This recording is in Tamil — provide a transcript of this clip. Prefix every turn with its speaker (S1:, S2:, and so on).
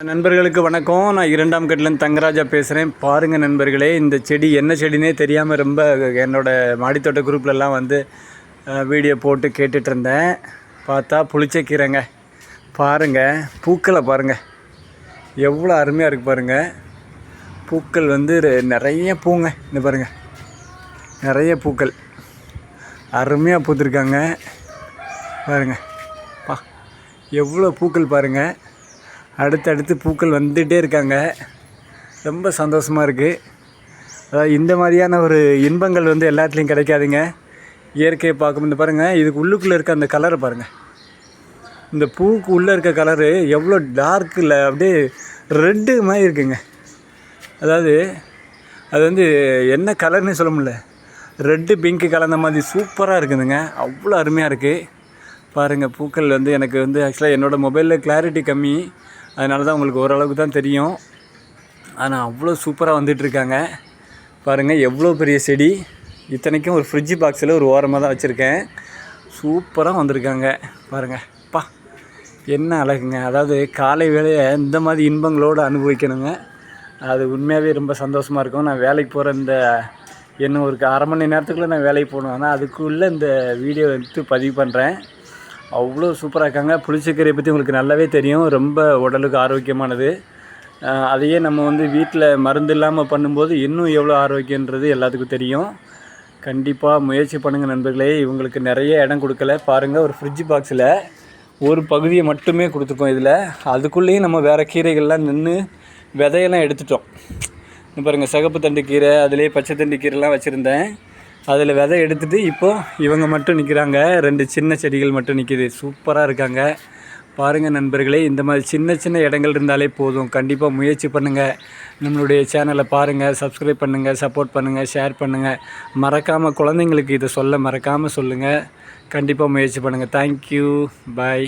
S1: நண்பர்களுக்கு வணக்கம். நான் இரண்டாம் கட்டிலேருந்து தங்கராஜா பேசுகிறேன். பாருங்கள் நண்பர்களே, இந்த செடி என்ன செடினே தெரியாமல் ரொம்ப என்னோடய மாடித்தோட்ட குரூப்லலாம் வந்து வீடியோ போட்டு கேட்டுட்ருந்தேன். பார்த்தா புளிச்சக்கீரைங்க. பாருங்கள், பூக்களை பாருங்கள், எவ்வளோ அருமையாக இருக்குது பாருங்கள். பூக்கள் வந்து நிறைய பூங்க. இந்த பாருங்கள், நிறைய பூக்கள் அருமையாக பூத்துருக்காங்க. பாருங்கள், எவ்வளோ பூக்கள் பாருங்கள். அடுத்தடுத்து பூக்கள் வந்துகிட்டே இருக்காங்க. ரொம்ப சந்தோஷமாக இருக்குது. அதாவது இந்த மாதிரியான ஒரு இன்பங்கள் வந்து எல்லாத்துலேயும் கிடைக்காதுங்க. இயற்கையை பார்க்கும். இந்த பாருங்கள், இதுக்கு உள்ளுக்குள்ளே இருக்க அந்த கலரை பாருங்கள். இந்த பூவுக்கு உள்ளே இருக்க கலரு எவ்வளோ டார்க்கில் அப்படியே ரெட்டு மாதிரி இருக்குங்க. அதாவது அது வந்து என்ன கலர்னு சொல்ல முடியல, ரெட்டு பிங்க்கு கலந்த மாதிரி சூப்பராக இருக்குதுங்க. அவ்வளோ அருமையாக இருக்குது. பாருங்கள், பூக்கள் வந்து எனக்கு வந்து ஆக்சுவலாக என்னோடய மொபைலில் கிளாரிட்டி கம்மி, அதனால தான் உங்களுக்கு ஓரளவுக்கு தான் தெரியும். ஆனால் அவ்வளோ சூப்பராக வந்துட்டுருக்காங்க. பாருங்கள், எவ்வளோ பெரிய செடி. இத்தனைக்கும் ஒரு ஃப்ரிட்ஜ் பாக்ஸில் ஒரு ஓரமாக தான் வச்சுருக்கேன். சூப்பராக வந்திருக்காங்க பாருங்கள். என்ன அழகுங்க. அதாவது காலை வேலையை இந்த மாதிரி இன்பங்களோடு அனுபவிக்கணுங்க. அது உண்மையாகவே ரொம்ப சந்தோஷமாக இருக்கும். நான் வேலைக்கு போகிற இந்த இன்னும் ஒரு அரை மணி நேரத்துக்குள்ளே நான் வேலைக்கு போகணும். ஆனால் அதுக்குள்ளே இந்த வீடியோ எடுத்து பதிவு பண்ணுறேன். அவ்வளோ சூப்பராக இருக்காங்க. புளிச்சக்கீரையை பற்றி உங்களுக்கு நல்லாவே தெரியும். ரொம்ப உடலுக்கு ஆரோக்கியமானது. அதையே நம்ம வந்து வீட்டில் மருந்து இல்லாமல் பண்ணும்போது இன்னும் எவ்வளோ ஆரோக்கியன்றது எல்லாத்துக்கும் தெரியும். கண்டிப்பாக முயற்சி பண்ணுங்கள் நண்பர்களே. இவங்களுக்கு நிறைய இடம் கொடுக்கல. பாருங்கள், ஒரு ஃப்ரிட்ஜ் பாக்ஸில் ஒரு பகுதியை மட்டுமே கொடுத்துருக்கோம். இதில் அதுக்குள்ளேயும் நம்ம வேறு கீரைகள்லாம் நின்று விதையெல்லாம் எடுத்துட்டோம். பாருங்கள், சிகப்பு தண்டு கீரை, அதிலே பச்சை தண்டு கீரைலாம் வச்சுருந்தேன். அதில் விதை எடுத்துகிட்டு இப்போது இவங்க மட்டும் நிற்கிறாங்க. 2 சின்ன செடிகள் மட்டும் நிற்கிது. சூப்பராக இருக்காங்க. பாருங்கள் நண்பர்களே, இந்த மாதிரி சின்ன சின்ன இடங்கள் இருந்தாலே போதும். கண்டிப்பாக முயற்சி பண்ணுங்கள். நம்மளுடைய சேனலை பாருங்கள், சப்ஸ்கிரைப் பண்ணுங்கள், சப்போர்ட் பண்ணுங்கள், ஷேர் பண்ணுங்கள். மறக்காமல் குழந்தைங்களுக்கு இதை மறக்காமல் சொல்லுங்கள். கண்டிப்பாக முயற்சி பண்ணுங்கள். தேங்க்யூ, பாய்.